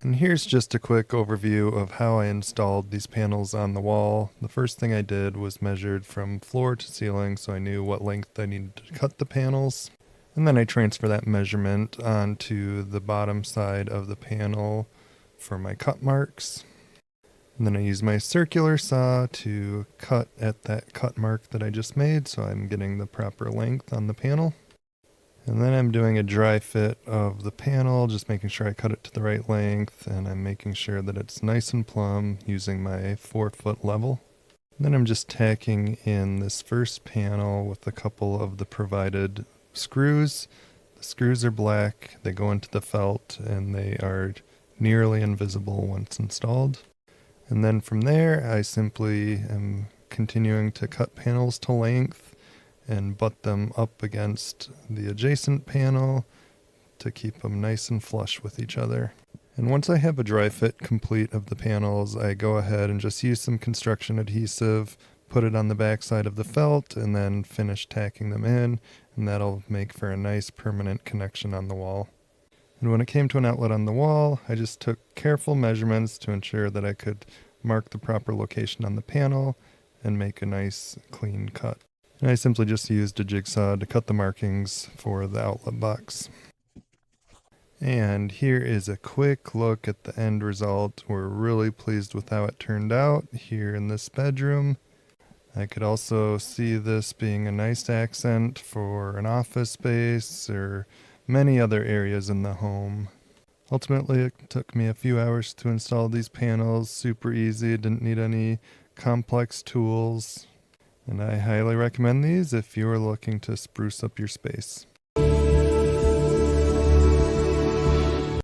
And here's just a quick overview of how I installed these panels on the wall. The first thing I did was measured from floor to ceiling so I knew what length I needed to cut the panels. And then I transfer that measurement onto the bottom side of the panel for my cut marks. And then I use my circular saw to cut at that cut mark that I just made so I'm getting the proper length on the panel. And then I'm doing a dry fit of the panel, just making sure I cut it to the right length, and I'm making sure that it's nice and plumb using my 4-foot level. And then I'm just tacking in this first panel with a couple of the provided screws. The screws are black, they go into the felt, and they are nearly invisible once installed. And then from there, I simply am continuing to cut panels to length and butt them up against the adjacent panel to keep them nice and flush with each other. And once I have a dry fit complete of the panels, I go ahead and just use some construction adhesive, put it on the back side of the felt, and then finish tacking them in, and that'll make for a nice permanent connection on the wall. And when it came to an outlet on the wall, I just took careful measurements to ensure that I could mark the proper location on the panel and make a nice clean cut. And I simply just used a jigsaw to cut the markings for the outlet box. And here is a quick look at the end result. We're really pleased with how it turned out here in this bedroom. I could also see this being a nice accent for an office space or many other areas in the home. Ultimately, it took me a few hours to install these panels. Super easy, didn't need any complex tools. And I highly recommend these if you are looking to spruce up your space.